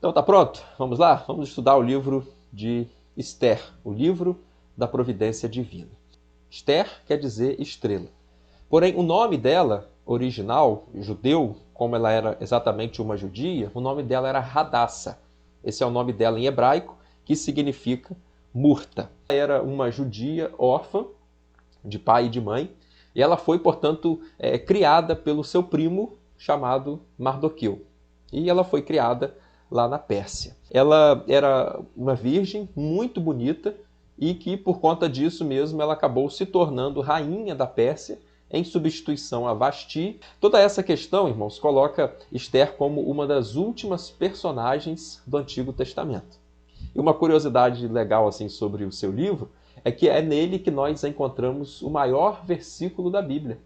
Então tá pronto? Vamos lá? Vamos estudar o livro de Esther, o livro da providência divina. Esther quer dizer estrela. Porém, o nome dela, original, judeu, como ela era exatamente uma judia, o nome dela era Hadassa. Esse é o nome dela em hebraico, que significa murta. Ela era uma judia órfã, de pai e de mãe, e ela foi, portanto, criada pelo seu primo chamado Mardoqueu. E ela foi criada lá na Pérsia. Ela era uma virgem muito bonita e que, por conta disso mesmo, ela acabou se tornando rainha da Pérsia em substituição a Vasti. Toda essa questão, irmãos, coloca Esther como uma das últimas personagens do Antigo Testamento. E uma curiosidade legal assim sobre o seu livro é que é nele que nós encontramos o maior versículo da Bíblia,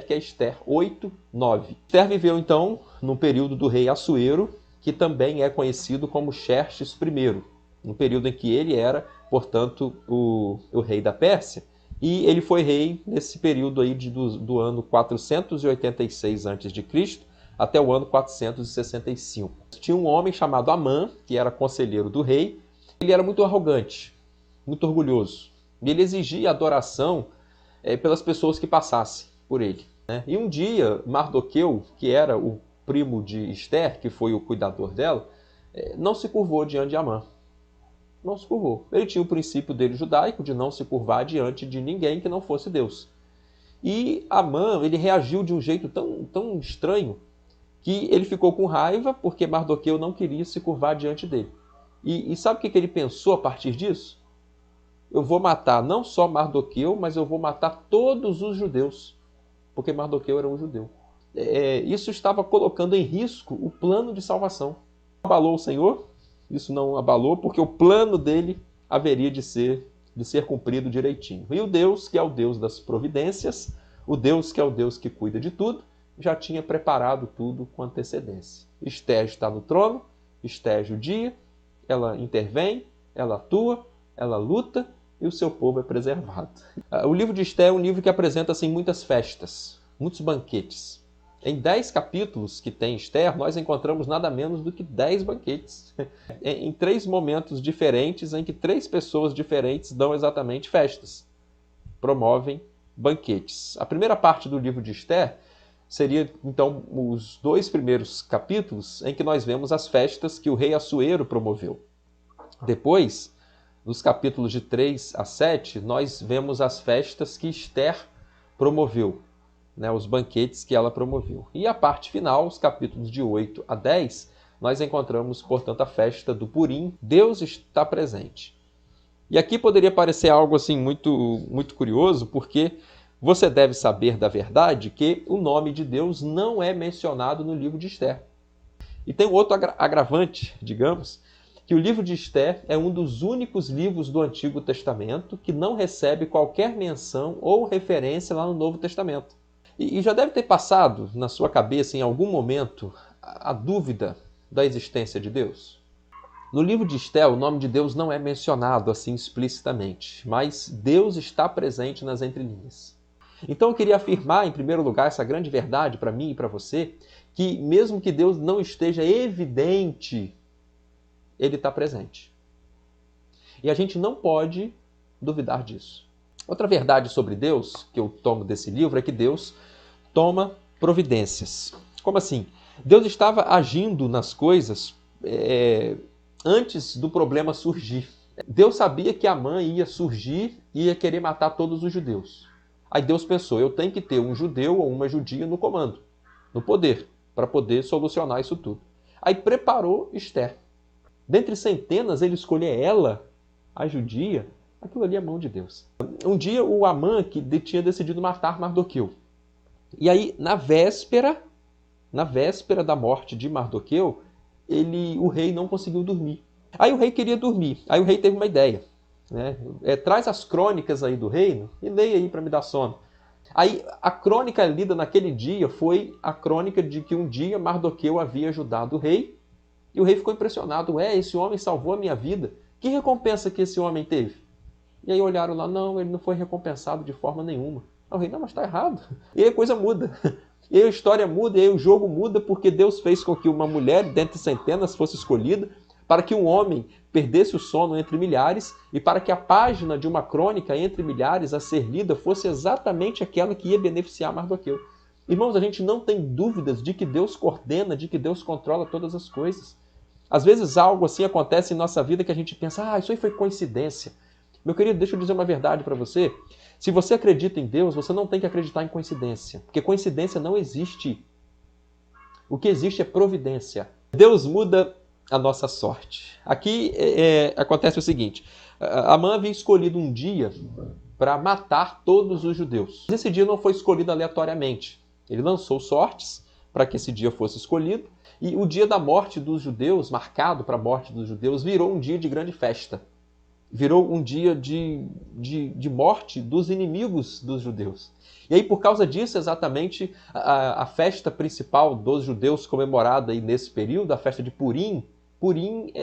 que é Esther 8:9. Esther viveu então no período do rei Assuero, que também é conhecido como Xerxes I, no período em que ele era, portanto, o rei da Pérsia. E ele foi rei nesse período aí do ano 486 a.C. até o ano 465. Tinha um homem chamado Amã, que era conselheiro do rei. Ele era muito arrogante, muito orgulhoso. E ele exigia adoração pelas pessoas que passassem por ele. E um dia, Mardoqueu, que era o primo de Esther, que foi o cuidador dela, não se curvou diante de Amã. Não se curvou. Ele tinha o princípio dele judaico de não se curvar diante de ninguém que não fosse Deus. E Amã, ele reagiu de um jeito tão estranho que ele ficou com raiva porque Mardoqueu não queria se curvar diante dele. E sabe o que ele pensou a partir disso? Eu vou matar não só Mardoqueu, mas eu vou matar todos os judeus, porque Mardoqueu era um judeu. Isso estava colocando em risco o plano de salvação. Abalou o Senhor? Isso não abalou, porque o plano dele haveria de ser cumprido direitinho. E o Deus, que é o Deus das providências, o Deus que é o Deus que cuida de tudo, já tinha preparado tudo com antecedência. Esther está no trono, Esther é judia, ela intervém, ela atua, ela luta e o seu povo é preservado. O livro de Esther é um livro que apresenta assim, muitas festas, muitos banquetes. Em 10 capítulos que tem Esther, nós encontramos nada menos do que 10 banquetes. Em 3 momentos diferentes, em que 3 pessoas diferentes dão exatamente festas, promovem banquetes. A primeira parte do livro de Esther seria, então, os 2 primeiros capítulos em que nós vemos as festas que o rei Assuero promoveu. Depois, nos capítulos de 3 a 7, nós vemos as festas que Esther promoveu, os banquetes que ela promoveu. E a parte final, os capítulos de 8 a 10, nós encontramos, portanto, a festa do Purim. Deus está presente. E aqui poderia parecer algo assim muito curioso, porque você deve saber da verdade que o nome de Deus não é mencionado no livro de Esther. E tem outro agravante, digamos, que o livro de Esther é um dos únicos livros do Antigo Testamento que não recebe qualquer menção ou referência lá no Novo Testamento. E já deve ter passado na sua cabeça em algum momento a dúvida da existência de Deus? No livro de Esther, o nome de Deus não é mencionado assim explicitamente, mas Deus está presente nas entrelinhas. Então eu queria afirmar, em primeiro lugar, essa grande verdade para mim e para você, que mesmo que Deus não esteja evidente, Ele está presente. E a gente não pode duvidar disso. Outra verdade sobre Deus, que eu tomo desse livro, é que Deus toma providências. Como assim? Deus estava agindo nas coisas antes do problema surgir. Deus sabia que Amã ia surgir e ia querer matar todos os judeus. Aí Deus pensou, eu tenho que ter um judeu ou uma judia no comando, no poder, para poder solucionar isso tudo. Aí preparou Esther. Dentre centenas, ele escolheu ela, a judia. Aquilo ali é mão de Deus. Um dia o Amã que tinha decidido matar Mardoqueu. E aí, na véspera da morte de Mardoqueu, o rei não conseguiu dormir. Aí o rei queria dormir. Aí o rei teve uma ideia. Traz as crônicas aí do reino e leia aí para me dar sono. Aí a crônica lida naquele dia foi a crônica de que um dia Mardoqueu havia ajudado o rei. E o rei ficou impressionado. Esse homem salvou a minha vida. Que recompensa que esse homem teve? E aí olharam lá, não, ele não foi recompensado de forma nenhuma. O rei, não, mas está errado. E aí a coisa muda. E aí a história muda, e aí o jogo muda, porque Deus fez com que uma mulher, dentre centenas, fosse escolhida, para que um homem perdesse o sono entre milhares, e para que a página de uma crônica entre milhares a ser lida fosse exatamente aquela que ia beneficiar Mardoqueu. Irmãos, a gente não tem dúvidas de que Deus coordena, de que Deus controla todas as coisas. Às vezes algo assim acontece em nossa vida que a gente pensa, isso aí foi coincidência. Meu querido, deixa eu dizer uma verdade para você. Se você acredita em Deus, você não tem que acreditar em coincidência, porque coincidência não existe. O que existe é providência. Deus muda a nossa sorte. Aqui acontece o seguinte, Amã havia escolhido um dia para matar todos os judeus. Esse dia não foi escolhido aleatoriamente. Ele lançou sortes para que esse dia fosse escolhido, e o dia da morte dos judeus, marcado para a morte dos judeus, virou um dia de grande festa. Virou um dia de morte dos inimigos dos judeus. E aí, por causa disso, exatamente, a festa principal dos judeus comemorada aí nesse período, a festa de Purim, Purim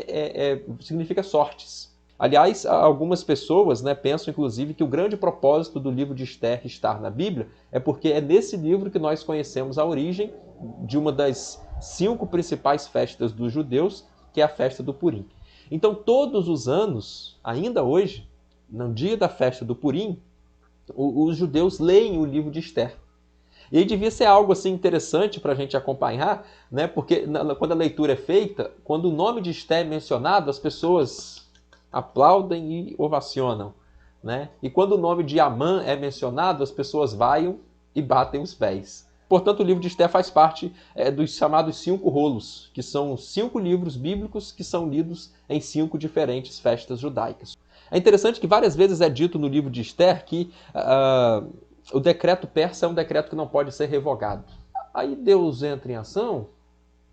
significa sortes. Aliás, algumas pessoas pensam, inclusive, que o grande propósito do livro de Esther estar na Bíblia é porque é nesse livro que nós conhecemos a origem de uma das 5 principais festas dos judeus, que é a festa do Purim. Então, todos os anos, ainda hoje, no dia da festa do Purim, os judeus leem o livro de Esther. E aí devia ser algo assim interessante para a gente acompanhar, porque quando a leitura é feita, quando o nome de Esther é mencionado, as pessoas aplaudem e ovacionam. E quando o nome de Amã é mencionado, as pessoas vaiam e batem os pés. Portanto, o livro de Esther faz parte dos chamados 5 rolos, que são 5 livros bíblicos que são lidos em 5 diferentes festas judaicas. É interessante que várias vezes é dito no livro de Esther que o decreto persa é um decreto que não pode ser revogado. Aí Deus entra em ação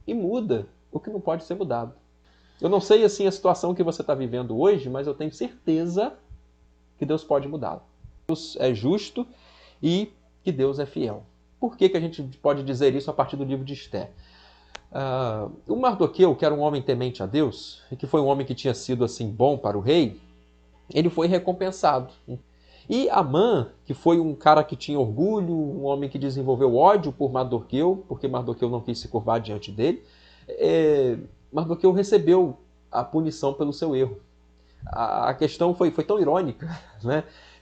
e muda o que não pode ser mudado. Eu não sei assim a situação que você está vivendo hoje, mas eu tenho certeza que Deus pode mudá-lo. Deus é justo e que Deus é fiel. Por que a gente pode dizer isso a partir do livro de Esther? O Mardoqueu, que era um homem temente a Deus, e que foi um homem que tinha sido assim bom para o rei, ele foi recompensado. E Amã, que foi um cara que tinha orgulho, um homem que desenvolveu ódio por Mardoqueu, porque Mardoqueu não quis se curvar diante dele, Mardoqueu recebeu a punição pelo seu erro. A questão foi tão irônica,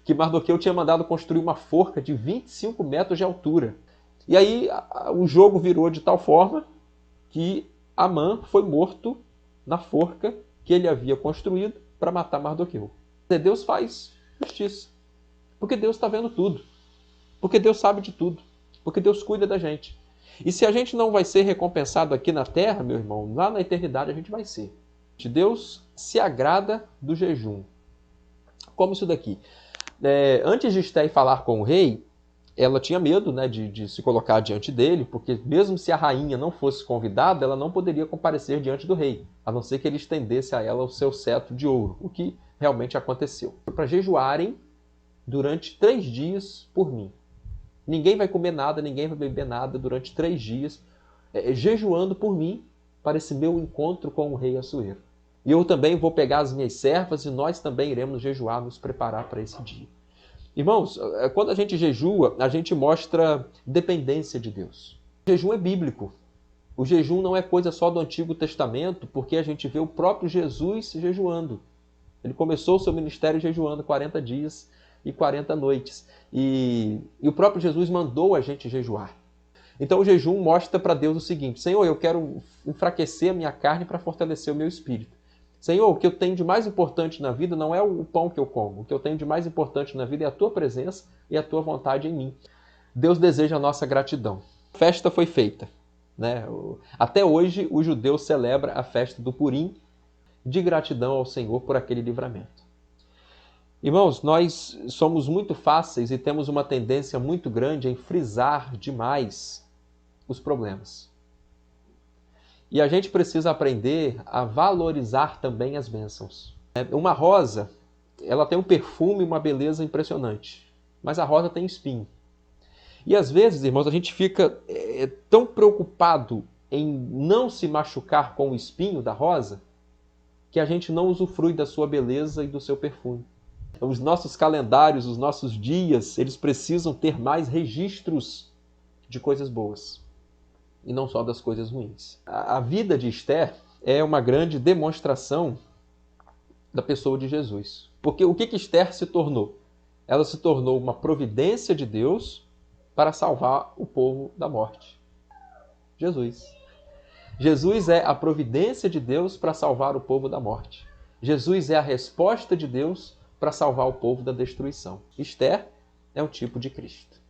que Mardoqueu tinha mandado construir uma forca de 25 metros de altura. E aí o jogo virou de tal forma que Amã foi morto na forca que ele havia construído para matar Mardoqueu. Deus faz justiça, porque Deus está vendo tudo, porque Deus sabe de tudo, porque Deus cuida da gente. E se a gente não vai ser recompensado aqui na terra, meu irmão, lá na eternidade a gente vai ser. Deus se agrada do jejum. Como isso daqui? Antes de Esther falar com o rei, ela tinha medo de se colocar diante dele, porque mesmo se a rainha não fosse convidada, ela não poderia comparecer diante do rei, a não ser que ele estendesse a ela o seu cetro de ouro, o que realmente aconteceu. Para jejuarem durante 3 dias por mim. Ninguém vai comer nada, ninguém vai beber nada durante 3 dias, jejuando por mim para esse meu encontro com o rei Assuero. E eu também vou pegar as minhas servas e nós também iremos jejuar, nos preparar para esse dia. Irmãos, quando a gente jejua, a gente mostra dependência de Deus. O jejum é bíblico. O jejum não é coisa só do Antigo Testamento, porque a gente vê o próprio Jesus jejuando. Ele começou o seu ministério jejuando 40 dias e 40 noites. E o próprio Jesus mandou a gente jejuar. Então o jejum mostra para Deus o seguinte: Senhor, eu quero enfraquecer a minha carne para fortalecer o meu espírito. Senhor, o que eu tenho de mais importante na vida não é o pão que eu como. O que eu tenho de mais importante na vida é a tua presença e a tua vontade em mim. Deus deseja a nossa gratidão. A festa foi feita. Até hoje o judeu celebra a festa do Purim de gratidão ao Senhor por aquele livramento. Irmãos, nós somos muito fáceis e temos uma tendência muito grande em frisar demais os problemas. E a gente precisa aprender a valorizar também as bênçãos. Uma rosa, ela tem um perfume e uma beleza impressionante, mas a rosa tem espinho. E às vezes, irmãos, a gente fica tão preocupado em não se machucar com o espinho da rosa, que a gente não usufrui da sua beleza e do seu perfume. Os nossos calendários, os nossos dias, eles precisam ter mais registros de coisas boas e não só das coisas ruins. A vida de Esther é uma grande demonstração da pessoa de Jesus. Porque o que Esther se tornou? Ela se tornou uma providência de Deus para salvar o povo da morte. Jesus. Jesus é a providência de Deus para salvar o povo da morte. Jesus é a resposta de Deus para salvar o povo da destruição. Esther é um tipo de Cristo.